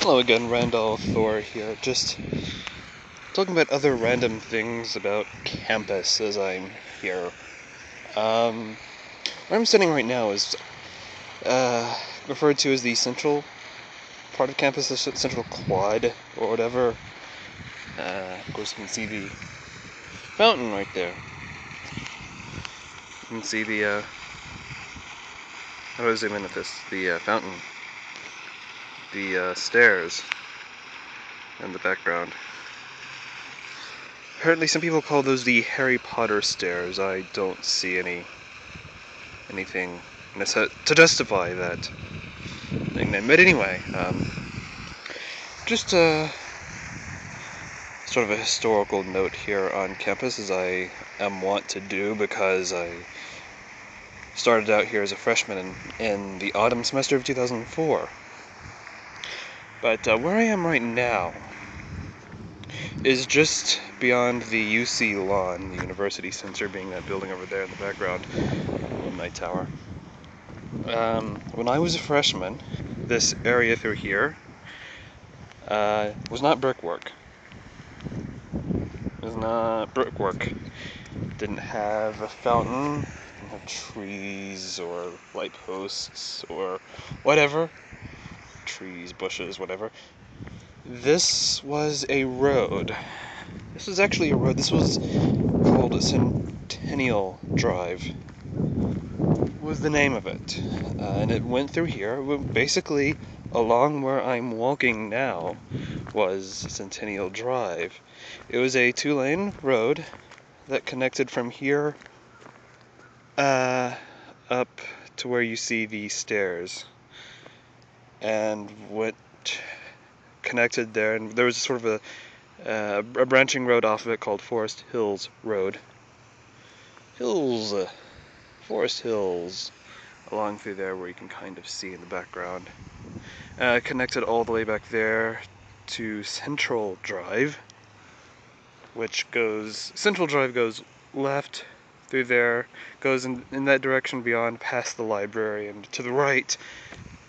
Hello again, Randall Thor here, just talking about other random things about campus as I'm here. Where I'm sitting right now is referred to as the central part of campus, the central quad, or whatever. Of course you can see the fountain right there. You can see the, how do I zoom in at this? The fountain, the stairs in the background. Apparently some people call those the Harry Potter stairs. I don't see anything to justify that nickname. But anyway, just sort of a historical note here on campus, as I am wont to do, because I started out here as a freshman in the autumn semester of 2004. But where I am right now is just beyond the UC lawn, the University Center being that building over there in the background, Alumni Tower. When I was a freshman, this area through here was not brickwork. It was not brickwork. Didn't have a fountain, didn't have trees or light posts or whatever. Trees, bushes, whatever. This was a road. This was actually a road. This was called Centennial Drive, was the name of it. And it went through here. Basically, along where I'm walking now was Centennial Drive. It was a 2-lane road that connected from here up to where you see the stairs, and went connected there, and there was sort of a branching road off of it called Forest Hills Road. Forest Hills, along through there where you can kind of see in the background. Connected all the way back there to Central Drive, Central Drive goes left through there, goes in that direction beyond, past the library, and to the right,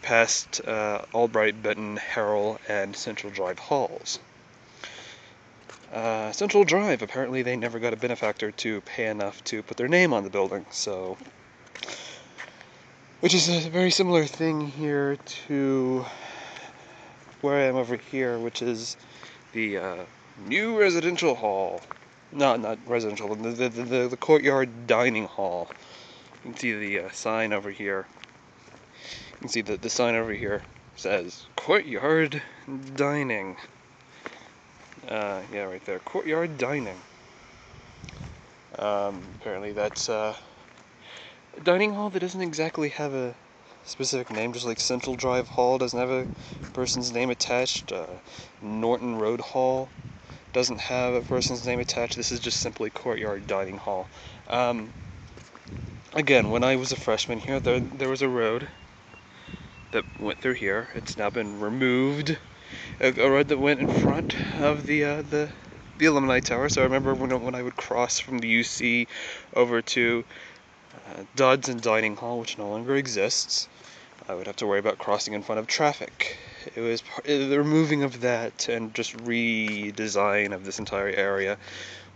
past Albright, Benton, Harrell, and Central Drive halls. Central Drive, apparently they never got a benefactor to pay enough to put their name on the building, so... Which is a very similar thing here to where I am over here, which is the new residential hall. No, not residential, the courtyard dining hall. You can see the sign over here. You can see that the sign over here says courtyard dining. Yeah, right there, courtyard dining. Apparently that's a dining hall that doesn't exactly have a specific name, just like Central Drive Hall doesn't have a person's name attached. Norton Road Hall doesn't have a person's name attached. This is just simply Courtyard Dining Hall. Again, when I was a freshman here, there was a road that went through here. It's now been removed. A road that went in front of the Alumni Tower. So I remember when I would cross from the UC over to Dodson Dining Hall, which no longer exists, I would have to worry about crossing in front of traffic. It was the removing of that and just redesign of this entire area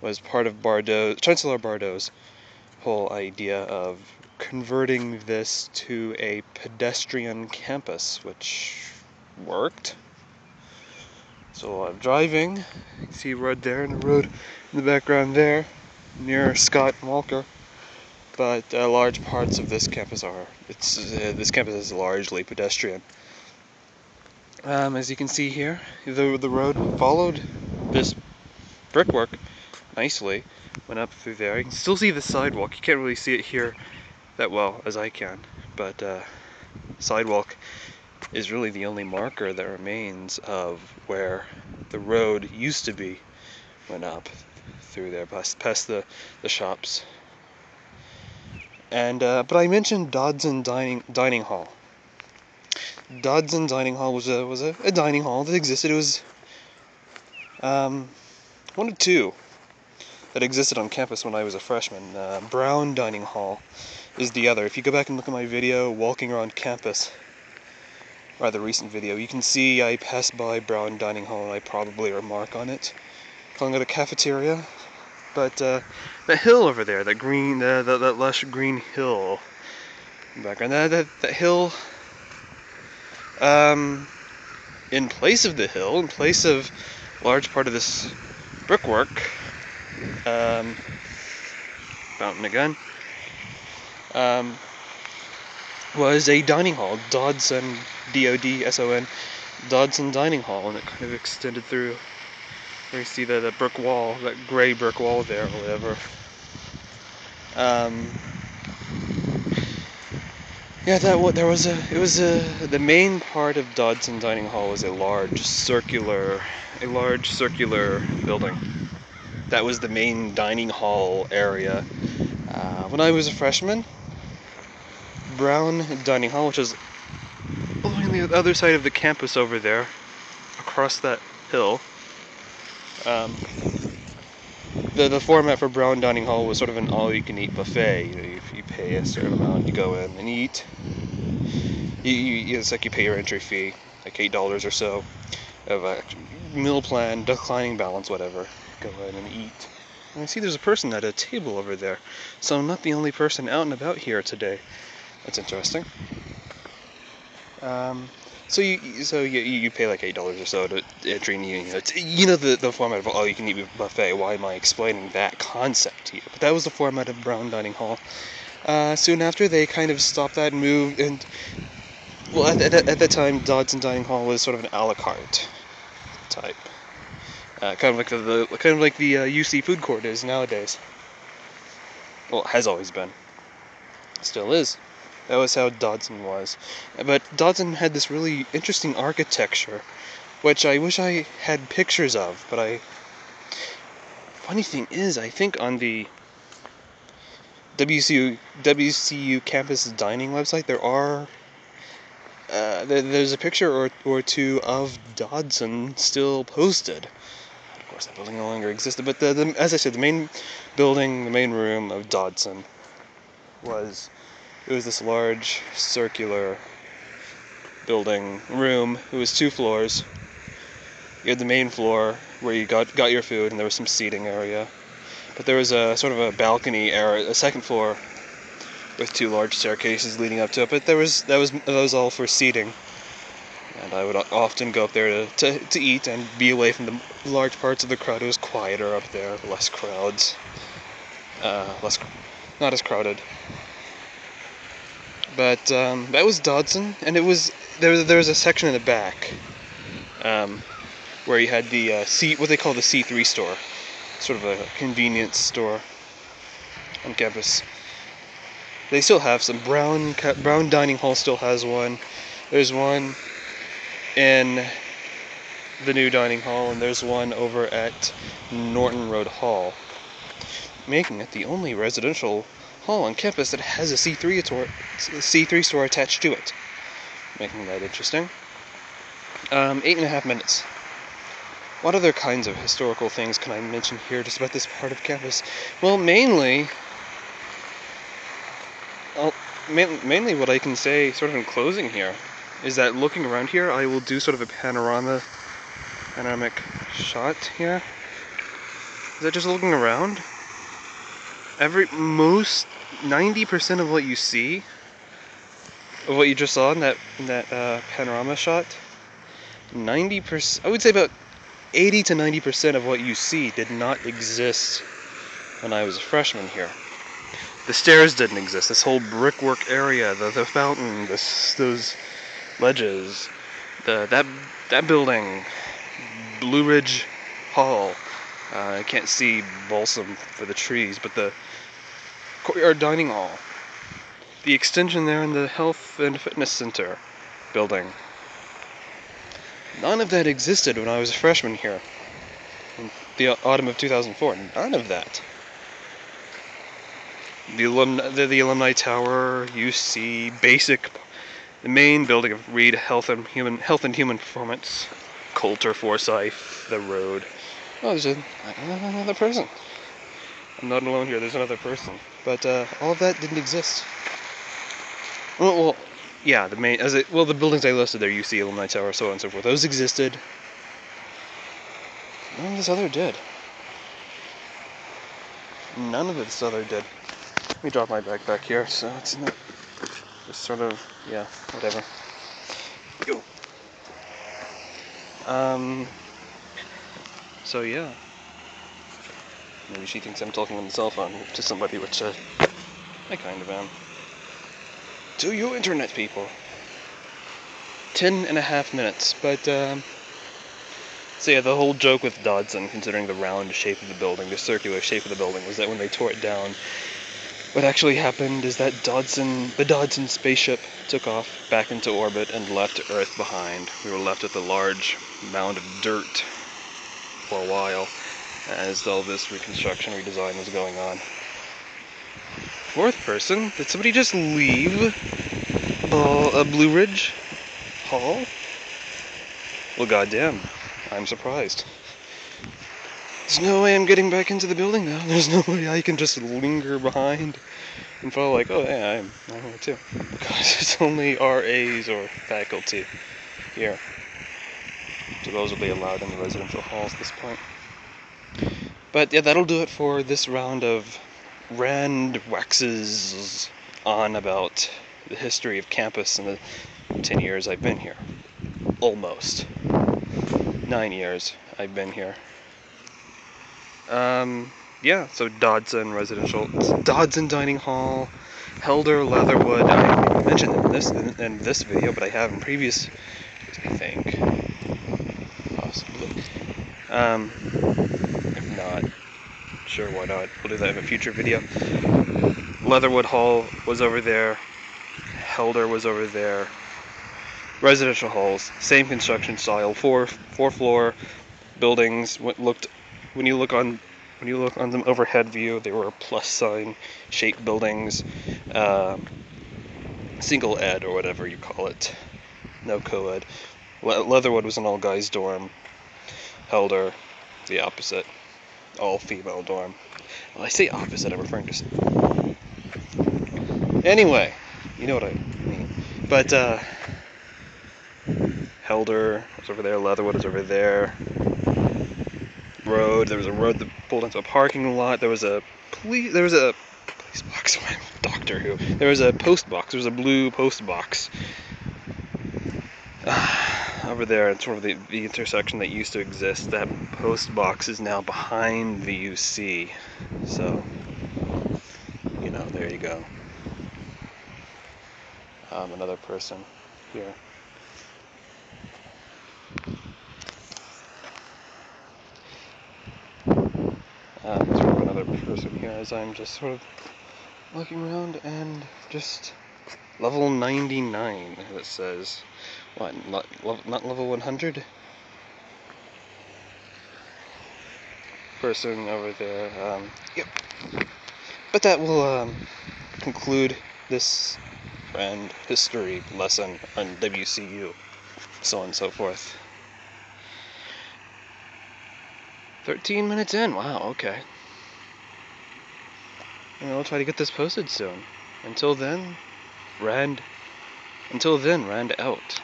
was part of Chancellor Bardot's whole idea of converting this to a pedestrian campus, which worked. So I'm driving. You can see a road there and a road in the background there near Scott and Walker. But large parts of this campus this campus is largely pedestrian. As you can see here, the road followed this brickwork nicely, went up through there. You can still see the sidewalk. You can't really see it here that well as I can, but sidewalk is really the only marker that remains of where the road used to be. Went up through there, past the shops. And but I mentioned Dodson Dining Hall. Dodson Dining Hall was a dining hall that existed. It was one of two that existed on campus when I was a freshman. Brown Dining Hall is the other. If you go back and look at my video walking around campus, rather recent video, you can see I passed by Brown Dining Hall and I probably remark on it, calling it a cafeteria. But that hill over there, that green, that lush green hill in the background, that hill, in place of the hill, in place of large part of this brickwork, fountain again, was a dining hall, Dodson, D-O-D-S-O-N, Dodson Dining Hall, and it kind of extended through, where you see the brick wall, that gray brick wall there, or whatever. Yeah, the main part of Dodson Dining Hall was a large circular building. That was the main dining hall area. When I was a freshman, Brown Dining Hall, which is on the other side of the campus over there, across that hill, the format for Brown Dining Hall was sort of an all-you-can-eat buffet. You know, if you pay a certain amount, you go in and eat. It's like you pay your entry fee, like $8 or so, of a meal plan, declining balance, whatever. Go in and eat. And I see there's a person at a table over there, so I'm not the only person out and about here today. That's interesting. So you pay like $8 or so to enter, and the format of all you can eat buffet. Why am I explaining that concept to you? But that was the format of Brown Dining Hall. Soon after, they kind of stopped that and moved, and well, at that time, Dodson Dining Hall was sort of an a la carte type, kind of like the UC food court is nowadays. Well, it has always been, still is. That was how Dodson was. But Dodson had this really interesting architecture, which I wish I had pictures of, but funny thing is, I think on the WCU campus dining website, there's a picture or two of Dodson still posted. Of course, that building no longer existed, but as I said, the main building, the main room of Dodson was this large circular room. It was 2 floors. You had the main floor where you got your food, and there was some seating area. But there was a sort of a balcony area, a second floor, with 2 large staircases leading up to it. But that was all for seating. And I would often go up there to eat and be away from the large parts of the crowd. It was quieter up there, less crowds, not as crowded. But that was Dodson, and there was a section in the back where you had the what they call the C3 store, sort of a convenience store on campus. They still have some. Brown Dining Hall still has one. There's one in the new dining hall, and there's one over at Norton Road Hall, making it the only residential hall on campus that has a C3 store attached to it, making that interesting. 8.5 minutes. What other kinds of historical things can I mention here just about this part of campus? Well, mainly what I can say sort of in closing here is that looking around here, I will do sort of a panoramic shot here. Is that just looking around? 90% of what you see, of what you just saw in that panorama shot, 90%, I would say about 80 to 90% of what you see did not exist when I was a freshman here. The stairs didn't exist. This whole brickwork area, the fountain, those ledges, that building, Blue Ridge Hall. I can't see balsam for the trees, but the courtyard dining hall, the extension there in the health and fitness center building. None of that existed when I was a freshman here in the autumn of 2004. None of that. The alumni tower, UC, the main building of Reed Health and Human Performance, Coulter, Forsyth, the road. Oh, there's another person. I'm not alone here. There's another person. But all of that didn't exist. Well, yeah, the main, the buildings I listed there, UC, Alumni Tower, so on and so forth, those existed. None of this other did. None of this other did. Let me drop my backpack here, so it's not just sort of, yeah, whatever. Yo. So yeah. Maybe she thinks I'm talking on the cell phone to somebody, which I kind of am. To you internet people. 10.5 minutes, but so yeah, the whole joke with Dodson, considering the round shape of the building, the circular shape of the building, was that when they tore it down, what actually happened is that the Dodson spaceship took off back into orbit and left Earth behind. We were left with a large mound of dirt for a while, as all this reconstruction, redesign was going on. Fourth person, did somebody just leave Blue Ridge Hall? Well, goddamn, I'm surprised. There's no way I'm getting back into the building now. There's no way I can just linger behind and follow like, oh yeah, I'm here too. Because it's only RAs or faculty here. So those will be allowed in the residential halls at this point. But yeah, that'll do it for this round of Rand waxes on about the history of campus in the 10 years I've been here. Almost. 9 years I've been here. Yeah, so Dodson Dodson Dining Hall, Helder, Leatherwood. I mentioned in this video, but I have in previous, I think, possibly. If not, sure, why not? We'll do that in a future video. Leatherwood Hall was over there. Helder was over there. Residential halls, same construction style, four floor buildings. When you look on the overhead view, they were plus sign shaped buildings, single ed or whatever you call it, no co-ed. Leatherwood was an all guys dorm. Helder, the opposite, all female dorm. Well, I say opposite, I'm referring to. Anyway, you know what I mean. But Helder was over there. Leatherwood was over there. There was a road that pulled into a parking lot. There was a police box. Doctor Who. There was a post box. There was a blue post box over there. It's sort of the intersection that used to exist. That post box is now behind the UC. So, you know, there you go. Another person here. Sort of another person here as I'm just sort of looking around and just level 99, it says. What, not level 100? Person over there, yep. But that will conclude this Rand history lesson on WCU, so on and so forth. 13 minutes in, wow, okay. And I'll try to get this posted soon. Until then, Rand out.